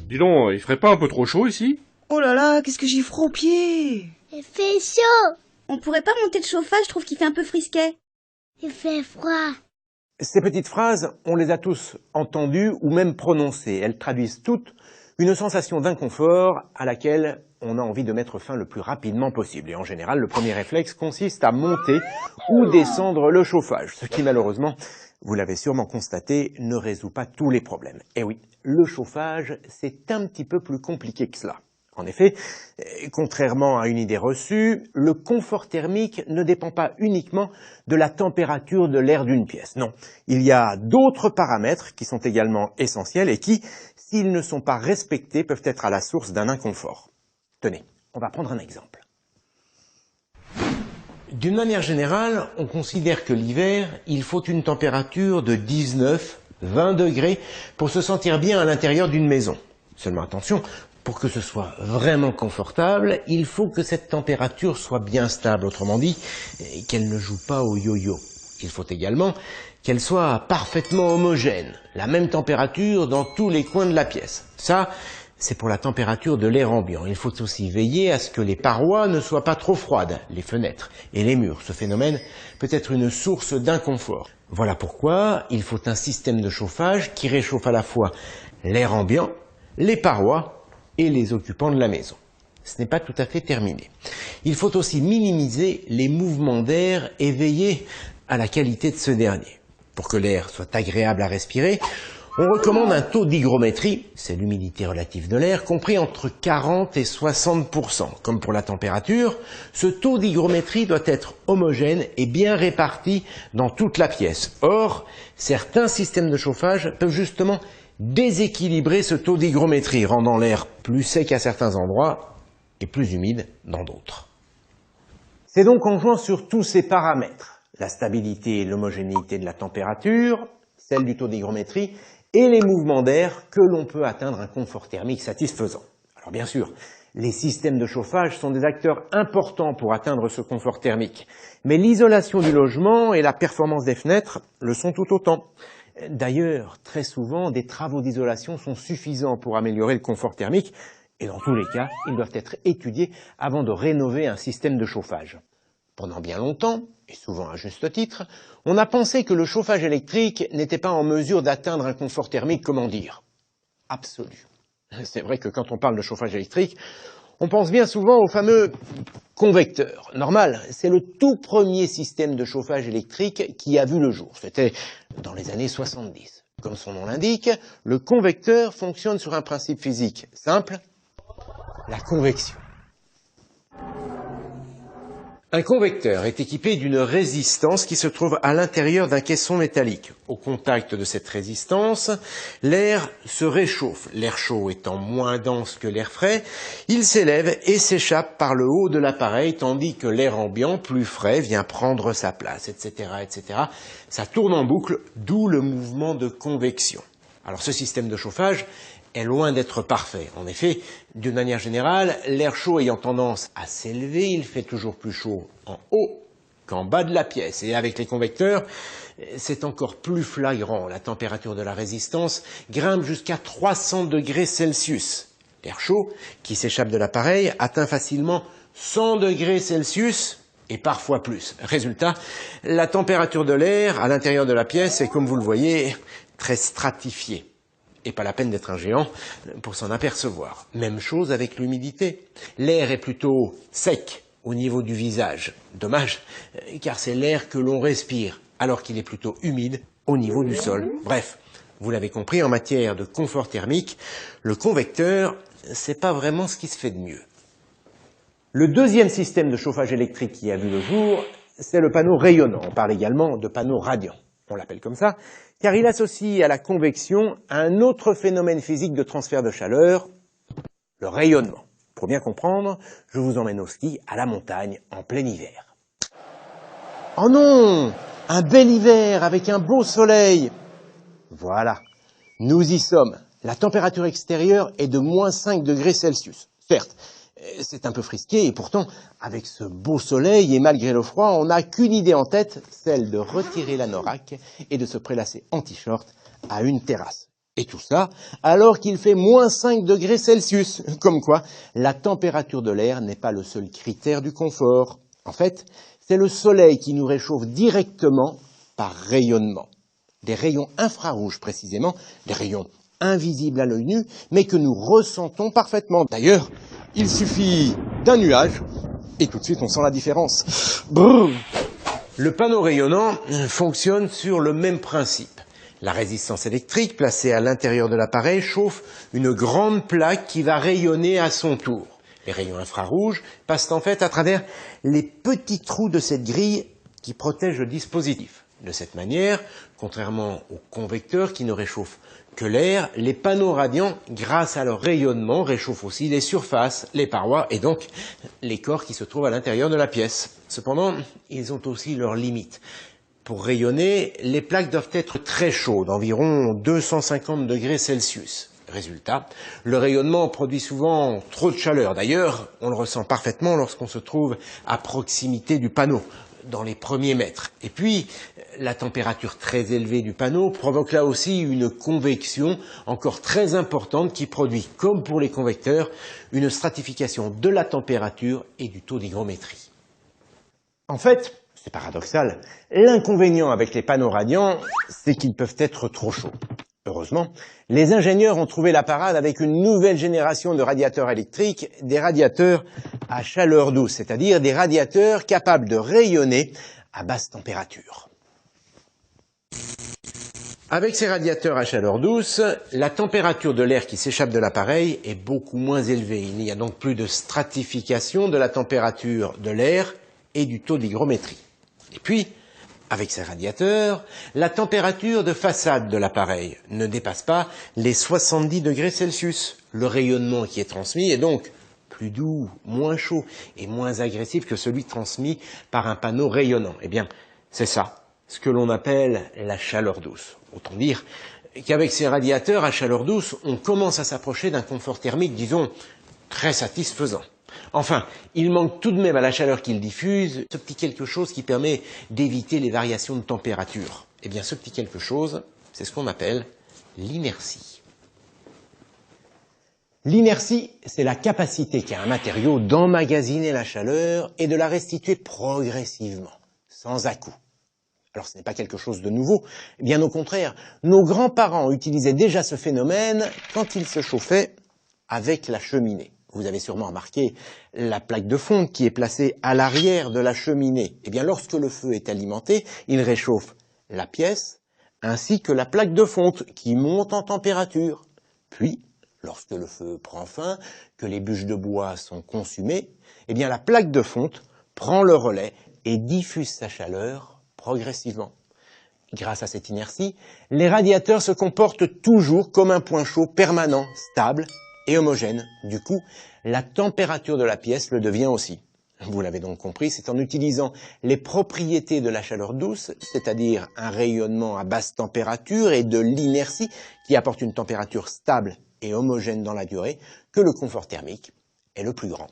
Dis donc, il ferait pas un peu trop chaud ici? Oh là là, qu'est-ce que j'ai froid aux pieds! Il fait chaud. On pourrait pas monter le chauffage, je trouve qu'il fait un peu frisquet. Il fait froid. Ces petites phrases, on les a tous entendues ou même prononcées. Elles traduisent toutes une sensation d'inconfort à laquelle on a envie de mettre fin le plus rapidement possible. Et en général, le premier réflexe consiste à monter ou descendre le chauffage, ce qui malheureusement, vous l'avez sûrement constaté, ne résout pas tous les problèmes. Et oui, le chauffage, c'est un petit peu plus compliqué que cela. En effet, contrairement à une idée reçue, le confort thermique ne dépend pas uniquement de la température de l'air d'une pièce. Non, il y a d'autres paramètres qui sont également essentiels et qui, s'ils ne sont pas respectés, peuvent être à la source d'un inconfort. Tenez, on va prendre un exemple. D'une manière générale, on considère que l'hiver, il faut une température de 19-20 degrés pour se sentir bien à l'intérieur d'une maison. Seulement attention, pour que ce soit vraiment confortable, il faut que cette température soit bien stable, autrement dit, qu'elle ne joue pas au yo-yo. Il faut également qu'elle soit parfaitement homogène, la même température dans tous les coins de la pièce. Ça, c'est pour la température de l'air ambiant. Il faut aussi veiller à ce que les parois ne soient pas trop froides, les fenêtres et les murs. Ce phénomène peut être une source d'inconfort. Voilà pourquoi il faut un système de chauffage qui réchauffe à la fois l'air ambiant, les parois et les occupants de la maison. Ce n'est pas tout à fait terminé. Il faut aussi minimiser les mouvements d'air et veiller à la qualité de ce dernier. Pour que l'air soit agréable à respirer, on recommande un taux d'hygrométrie, c'est l'humidité relative de l'air, compris entre 40 et 60%. Comme pour la température, ce taux d'hygrométrie doit être homogène et bien réparti dans toute la pièce. Or, certains systèmes de chauffage peuvent justement déséquilibrer ce taux d'hygrométrie, rendant l'air plus sec à certains endroits et plus humide dans d'autres. C'est donc en jouant sur tous ces paramètres, la stabilité et l'homogénéité de la température, celle du taux d'hygrométrie et les mouvements d'air, que l'on peut atteindre un confort thermique satisfaisant. Alors bien sûr, les systèmes de chauffage sont des acteurs importants pour atteindre ce confort thermique, mais l'isolation du logement et la performance des fenêtres le sont tout autant. D'ailleurs, très souvent, des travaux d'isolation sont suffisants pour améliorer le confort thermique et dans tous les cas, ils doivent être étudiés avant de rénover un système de chauffage. Pendant bien longtemps, et souvent à juste titre, on a pensé que le chauffage électrique n'était pas en mesure d'atteindre un confort thermique, comment dire, absolu. C'est vrai que quand on parle de chauffage électrique, on pense bien souvent au fameux convecteur. Normal, c'est le tout premier système de chauffage électrique qui a vu le jour. C'était dans les années 70. Comme son nom l'indique, le convecteur fonctionne sur un principe physique simple, la convection. Un convecteur est équipé d'une résistance qui se trouve à l'intérieur d'un caisson métallique. Au contact de cette résistance, l'air se réchauffe. L'air chaud étant moins dense que l'air frais, il s'élève et s'échappe par le haut de l'appareil, tandis que l'air ambiant, plus frais, vient prendre sa place, etc., etc. Ça tourne en boucle, d'où le mouvement de convection. Alors ce système de chauffage est loin d'être parfait. En effet, d'une manière générale, l'air chaud ayant tendance à s'élever, il fait toujours plus chaud en haut qu'en bas de la pièce. Et avec les convecteurs, c'est encore plus flagrant. La température de la résistance grimpe jusqu'à 300 degrés Celsius. L'air chaud, qui s'échappe de l'appareil, atteint facilement 100 degrés Celsius et parfois plus. Résultat, la température de l'air à l'intérieur de la pièce est, comme vous le voyez, très stratifiée. Et pas la peine d'être un géant pour s'en apercevoir. Même chose avec l'humidité. L'air est plutôt sec au niveau du visage. Dommage, car c'est l'air que l'on respire, alors qu'il est plutôt humide au niveau du sol. Bref, vous l'avez compris, en matière de confort thermique, le convecteur, c'est pas vraiment ce qui se fait de mieux. Le deuxième système de chauffage électrique qui a vu le jour, c'est le panneau rayonnant. On parle également de panneau radiant. On l'appelle comme ça, car il associe à la convection un autre phénomène physique de transfert de chaleur, le rayonnement. Pour bien comprendre, je vous emmène au ski, à la montagne, en plein hiver. Oh non! Un bel hiver avec un beau soleil! Voilà, nous y sommes. La température extérieure est de -5 degrés Celsius. Certes, C'est un peu frisqué et pourtant, avec ce beau soleil et malgré le froid, on n'a qu'une idée en tête, celle de retirer l'anorak et de se prélasser en t-shirt à une terrasse. Et tout ça alors qu'il fait moins 5 degrés Celsius. Comme quoi, la température de l'air n'est pas le seul critère du confort. En fait, c'est le soleil qui nous réchauffe directement par rayonnement. Des rayons infrarouges précisément, des rayons invisibles à l'œil nu, mais que nous ressentons parfaitement. D'ailleurs, il suffit d'un nuage et tout de suite on sent la différence. Brrr. Le panneau rayonnant fonctionne sur le même principe. La résistance électrique placée à l'intérieur de l'appareil chauffe une grande plaque qui va rayonner à son tour. Les rayons infrarouges passent en fait à travers les petits trous de cette grille qui protège le dispositif. De cette manière, contrairement aux convecteurs qui ne réchauffent que l'air, les panneaux radiants, grâce à leur rayonnement, réchauffent aussi les surfaces, les parois et donc les corps qui se trouvent à l'intérieur de la pièce. Cependant, ils ont aussi leurs limites. Pour rayonner, les plaques doivent être très chaudes, environ 250 degrés Celsius. Résultat, le rayonnement produit souvent trop de chaleur. D'ailleurs, on le ressent parfaitement lorsqu'on se trouve à proximité du panneau, dans les premiers mètres. Et puis, la température très élevée du panneau provoque là aussi une convection encore très importante qui produit, comme pour les convecteurs, une stratification de la température et du taux d'hygrométrie. En fait, c'est paradoxal, l'inconvénient avec les panneaux radiants, c'est qu'ils peuvent être trop chauds. Heureusement, les ingénieurs ont trouvé la parade avec une nouvelle génération de radiateurs électriques, des radiateurs à chaleur douce, c'est-à-dire des radiateurs capables de rayonner à basse température. Avec ces radiateurs à chaleur douce, la température de l'air qui s'échappe de l'appareil est beaucoup moins élevée. Il n'y a donc plus de stratification de la température de l'air et du taux d'hygrométrie. Et puis, avec ces radiateurs, la température de façade de l'appareil ne dépasse pas les 70 degrés Celsius. Le rayonnement qui est transmis est donc plus doux, moins chaud et moins agressif que celui transmis par un panneau rayonnant. Eh bien, c'est ça, ce que l'on appelle la chaleur douce. Autant dire qu'avec ces radiateurs à chaleur douce, on commence à s'approcher d'un confort thermique, disons, très satisfaisant. Enfin, il manque tout de même à la chaleur qu'il diffuse ce petit quelque chose qui permet d'éviter les variations de température. Eh bien, ce petit quelque chose, c'est ce qu'on appelle l'inertie. L'inertie, c'est la capacité qu'a un matériau d'emmagasiner la chaleur et de la restituer progressivement, sans à-coups. Alors ce n'est pas quelque chose de nouveau, bien au contraire, nos grands-parents utilisaient déjà ce phénomène quand ils se chauffaient avec la cheminée. Vous avez sûrement remarqué la plaque de fonte qui est placée à l'arrière de la cheminée. Eh bien, lorsque le feu est alimenté, il réchauffe la pièce ainsi que la plaque de fonte qui monte en température. Puis, lorsque le feu prend fin, que les bûches de bois sont consumées, eh bien, la plaque de fonte prend le relais et diffuse sa chaleur progressivement. Grâce à cette inertie, les radiateurs se comportent toujours comme un point chaud permanent, stable et homogène. Du coup, la température de la pièce le devient aussi. Vous l'avez donc compris, c'est en utilisant les propriétés de la chaleur douce, c'est-à-dire un rayonnement à basse température et de l'inertie qui apporte une température stable et homogène dans la durée, que le confort thermique est le plus grand.